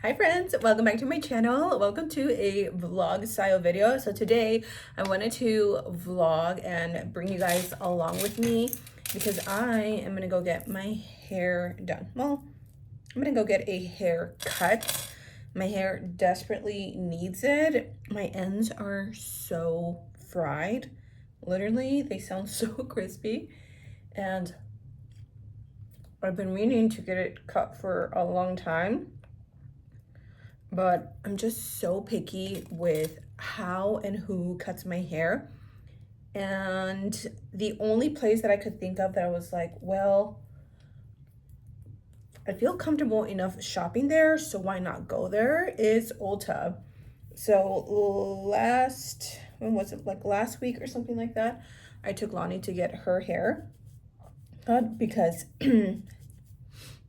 Hi friends, welcome back to my channel. Welcome to a vlog style video. So today I wanted to vlog and bring you guys along with me because I am gonna go get my hair done. Well, I'm gonna go get a haircut. My hair desperately needs it. My ends are so fried. Literally, they sound so crispy, and I've been meaning to get it cut for a long time. But I'm just so picky with how and who cuts my hair. And the only place that I could think of that I was like, well, I feel comfortable enough shopping there, so why not go there, is Ulta. So when was it, like last week or something like that, I took Lonnie to get her hair cut because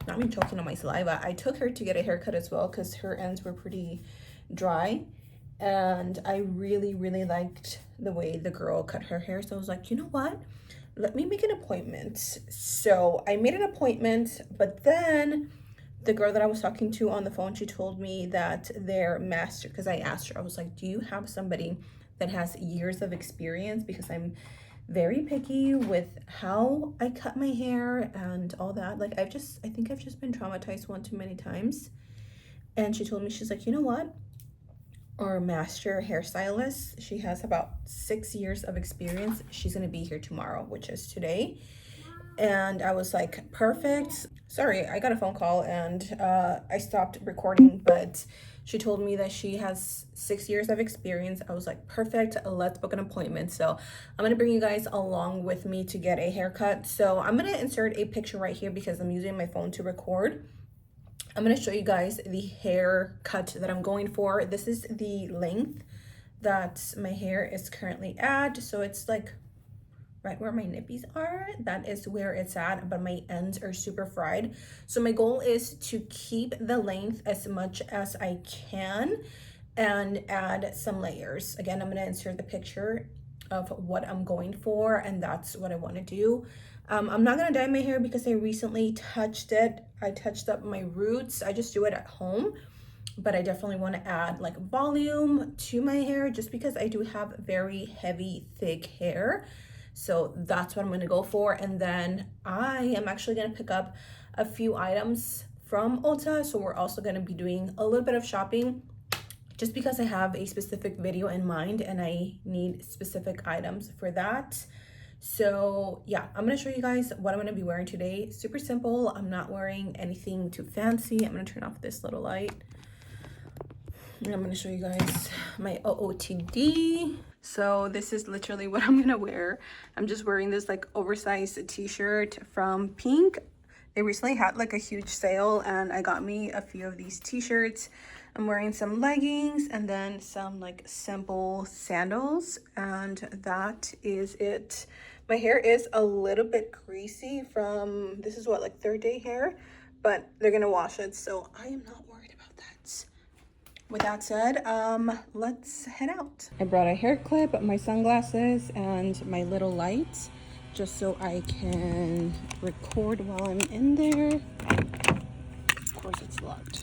not me choking on my saliva. I took her to get a haircut as well because her ends were pretty dry, and I really liked the way the girl cut her hair. So I was like, you know what, let me make an appointment. So I made an appointment, but then the girl that I was talking to on the phone, she told me that their master, because I asked her, I was like, do you have somebody that has years of experience? Because I'm very picky with how I cut my hair and all that. Like I think I've just been traumatized one too many times. And she told me, she's like, you know what, our master hairstylist, she has about 6 years of experience. She's gonna be here tomorrow, which is today. And I was like, perfect. Sorry, I got a phone call and I stopped recording, but she told me that she has 6 years of experience. I was like, perfect, let's book an appointment. So I'm gonna bring you guys along with me to get a haircut. So I'm gonna insert a picture right here because I'm using my phone to record. I'm gonna show you guys the haircut that I'm going for. This is the length that my hair is currently at. So it's like right where my nippies are, that is where it's at, but my ends are super fried. So my goal is to keep the length as much as I can and add some layers. Again, I'm gonna insert the picture of what I'm going for, and that's what I want to do. I'm not gonna dye my hair because I recently touched it. I touched up my roots. I just do it at home, but I definitely want to add like volume to my hair just because I do have very heavy, thick hair. So that's what I'm gonna go for. And then I am actually gonna pick up a few items from Ulta. So we're also gonna be doing a little bit of shopping just because I have a specific video in mind and I need specific items for that. So yeah, I'm gonna show you guys what I'm gonna be wearing today. Super simple. I'm not wearing anything too fancy. I'm gonna turn off this little light. And I'm gonna show you guys my OOTD. So this is literally what I'm gonna wear. I'm just wearing this like oversized t-shirt from Pink. They recently had like a huge sale and I got me a few of these t-shirts. I'm wearing some leggings and then some like simple sandals, and that is it. My hair is a little bit greasy from, this is what, like third day hair, but they're gonna wash it, so I am not worried about that. With that said, let's head out. I brought a hair clip, my sunglasses, and my little lights just so I can record while I'm in there. Of course it's locked.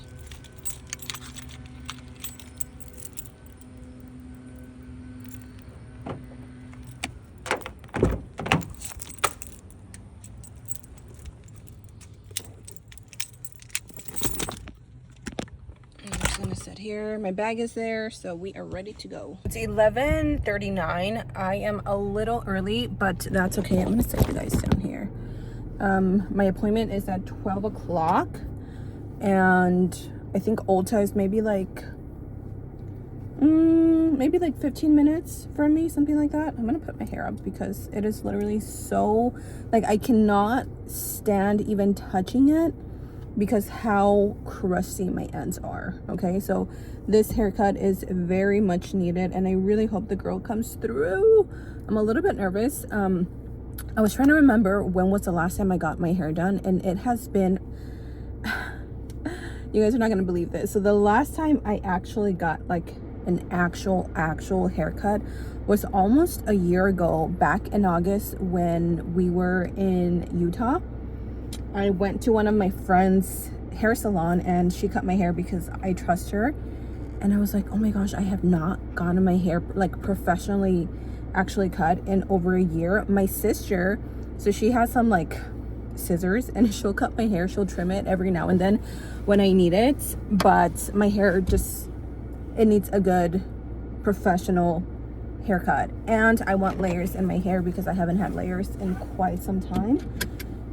Sit here, my bag is there, so we are ready to go. It's 11:39. I am a little early, but that's okay. I'm gonna set you guys down here. My appointment is at 12 o'clock, and I think Ulta is maybe like 15 minutes from me, something like that. I'm gonna put my hair up because it is literally so, like, I cannot stand even touching it because how crusty my ends are. Okay, so this haircut is very much needed and I really hope the girl comes through. I'm a little bit nervous. I was trying to remember when was the last time I got my hair done, and it has been you guys are not gonna believe this. So the last time I actually got like an actual haircut was almost a year ago, back in August when we were in Utah. I went to one of my friends' hair salon, and she cut my hair because I trust her. And I was like, oh my gosh, I have not gotten my hair like professionally actually cut in over a year. My sister, so she has some like scissors, and she'll cut my hair, she'll trim it every now and then when I need it, but my hair just, it needs a good professional haircut. And I want layers in my hair because I haven't had layers in quite some time.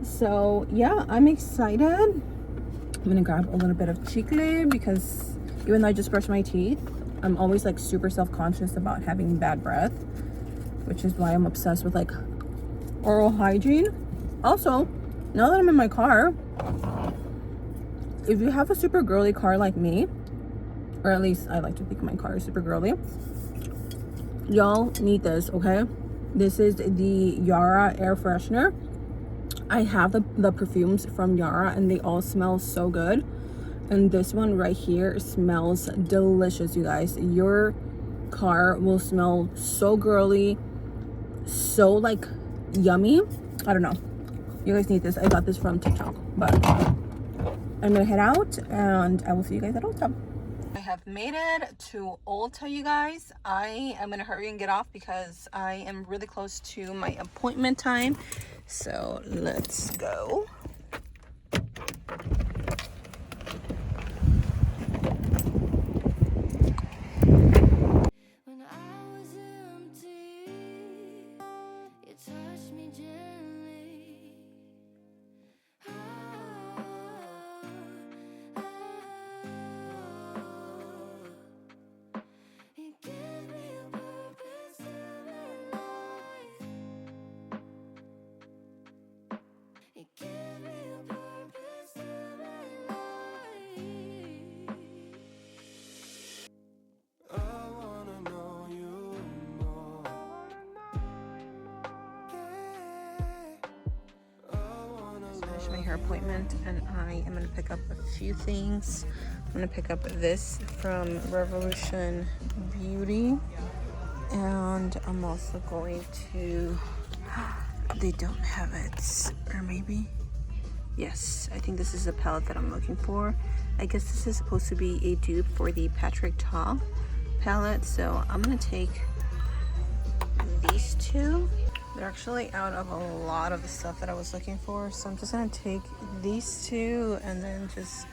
So yeah, I'm excited. I'm gonna grab a little bit of chicle because even though I just brushed my teeth, I'm always like super self-conscious about having bad breath, which is why I'm obsessed with like oral hygiene. Also, now that I'm in my car, if you have a super girly car like me, or at least I like to think my car is super girly, y'all need this, okay? This is the Yara air freshener. I have the perfumes from Yara and they all smell so good, and this one right here smells delicious, you guys. Your car will smell so girly, so like yummy. I don't know, you guys need this. I got this from TikTok. But I'm gonna head out and I will see you guys at Ulta. I have made it to Ulta, you guys. I am gonna hurry and get off because I am really close to my appointment time. So let's go. When I was empty, you touched me gently. You give me a purpose to my life. You give me a purpose to my life. I wanna know you more. Just finished my hair appointment and I am gonna pick up a few things. I'm gonna pick up this from Revolution Beauty, and I'm also going to, they don't have it, or maybe, yes, I think this is the palette that I'm looking for. I guess this is supposed to be a dupe for the Patrick Ta palette, so I'm gonna take these two. They're actually out of a lot of the stuff that I was looking for, so I'm just gonna take these two and then just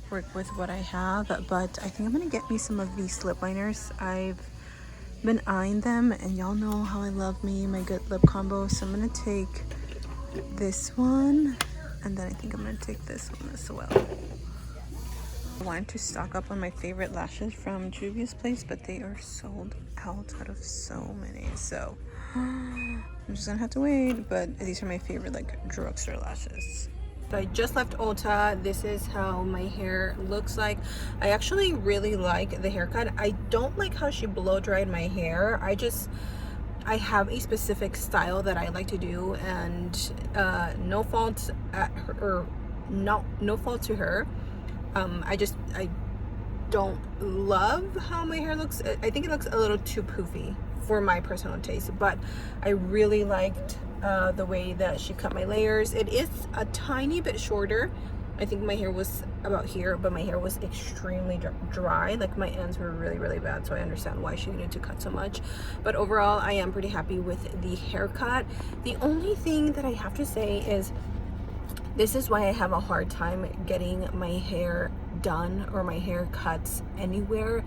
work with what I have. But I think I'm gonna get me some of these lip liners. I've been eyeing them, and y'all know how I love me my good lip combo, so I'm gonna take this one, and then I think I'm gonna take this one as well. I wanted to stock up on my favorite lashes from Juvia's Place, but they are sold out of so many, so I'm just gonna have to wait. But these are my favorite like drugstore lashes. So I just left Ulta. This is how my hair looks like. I actually really like the haircut. I don't like how she blow dried my hair. I have a specific style that I like to do, and no fault at her, or no fault to her. I don't love how my hair looks. I think it looks a little too poofy for my personal taste, but I really liked the way that she cut my layers. It is a tiny bit shorter. I think my hair was about here, but my hair was extremely dry. Like my ends were really bad, so I understand why she needed to cut so much. But overall, I am pretty happy with the haircut. The only thing that I have to say is, this is why I have a hard time getting my hair done or my hair cuts anywhere.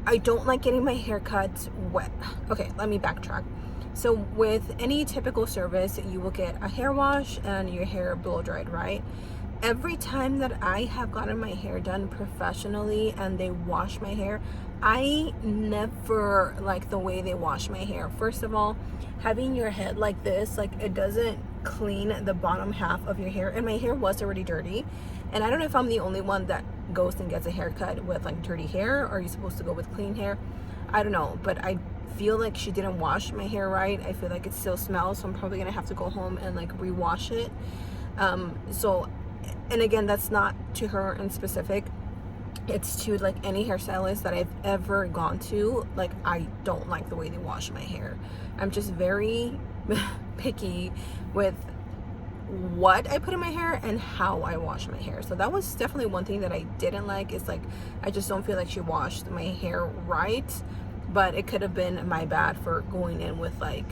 I don't like getting my hair cut wet. Okay, let me backtrack. So with any typical service, you will get a hair wash and your hair blow dried, right? Every time that I have gotten my hair done professionally and they wash my hair, I never like the way they wash my hair. First of all, having your head like this, like it doesn't clean the bottom half of your hair, and my hair was already dirty. And I don't know if I'm the only one that goes and gets a haircut with like dirty hair, or are you supposed to go with clean hair? I don't know, but I feel like she didn't wash my hair right. I feel like it still smells, so I'm probably gonna have to go home and like rewash it. And again, that's not to her in specific, it's to like any hairstylist that I've ever gone to. Like, I don't like the way they wash my hair. I'm just very picky with what I put in my hair and how I wash my hair. So that was definitely one thing that I didn't like, is like I just don't feel like she washed my hair right. But it could have been my bad for going in with like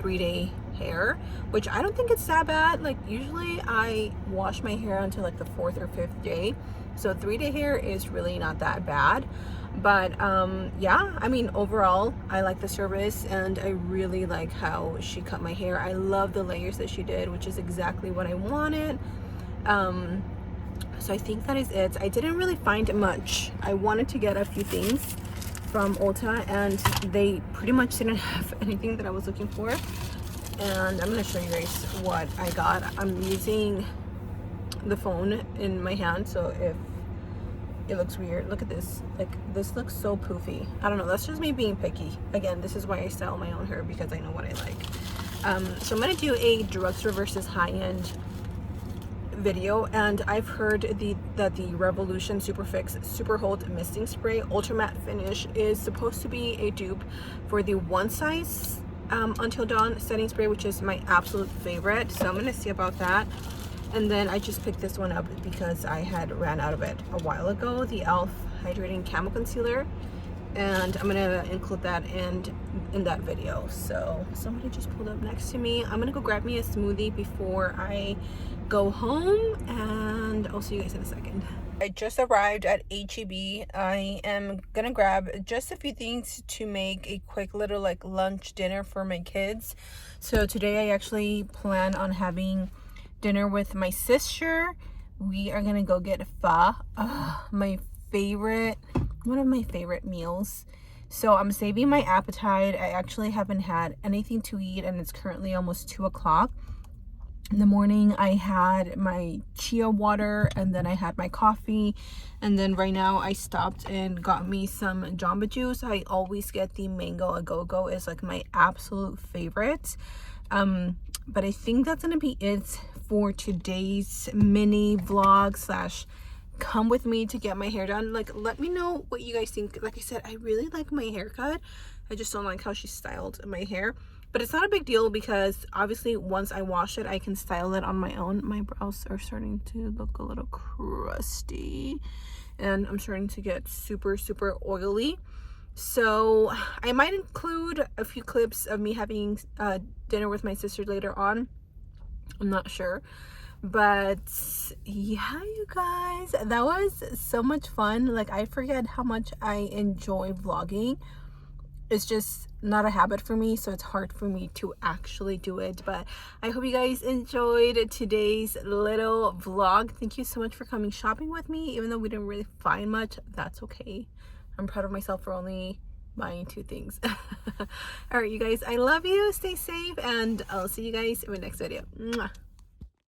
3-day hair, which I don't think it's that bad. Like usually I wash my hair until like the 4th or 5th day, so 3-day hair is really not that bad. But yeah, I mean, overall I like the service, and I really like how she cut my hair. I love the layers that she did, which is exactly what I wanted. So I think that is it. I didn't really find much. I wanted to get a few things from Ulta, and they pretty much didn't have anything that I was looking for. And I'm gonna show you guys what I got. I'm using the phone in my hand, so if it looks weird, look at this. Like, this looks so poofy. I don't know, that's just me being picky. Again, this is why I style my own hair, because I know what I like. So I'm gonna do a drugstore versus high-end video, and I've heard that the Revolution Superfix Super Hold Misting Spray Ultra Matte Finish is supposed to be a dupe for the One Size Until Dawn setting spray, which is my absolute favorite. So I'm gonna see about that. And then I just picked this one up because I had ran out of it a while ago, the e.l.f. Hydrating Camo Concealer, and I'm gonna include that in that video. So somebody just pulled up next to me. I'm gonna go grab me a smoothie before I go home, and I'll see you guys in a second. I just arrived at HEB. I am gonna grab just a few things to make a quick little like lunch dinner for my kids. So today I actually plan on having dinner with my sister. We are gonna go get pho, my favorite, one of my favorite meals. So I'm saving my appetite. I actually haven't had anything to eat, and it's currently almost 2 o'clock. In the morning I had my chia water, and then I had my coffee, and then right now I stopped and got me some Jamba Juice. I always get the mango a-go-go, is like my absolute favorite. But I think that's gonna be it for today's mini vlog slash come with me to get my hair done. Like, let me know what you guys think. Like I said, I really like my haircut. I just don't like how she styled my hair, but it's not a big deal because obviously once I wash it I can style it on my own. My brows are starting to look a little crusty, and I'm starting to get super oily. So I might include a few clips of me having dinner with my sister later on. I'm not sure, but yeah, you guys, that was so much fun. Like, I forget how much I enjoy vlogging. It's just not a habit for me, so it's hard for me to actually do it. But I hope you guys enjoyed today's little vlog. Thank you so much for coming shopping with me. Even though we didn't really find much, that's okay. I'm proud of myself for only buying 2 things. All right, you guys, I love you. Stay safe, and I'll see you guys in my next video. Mwah.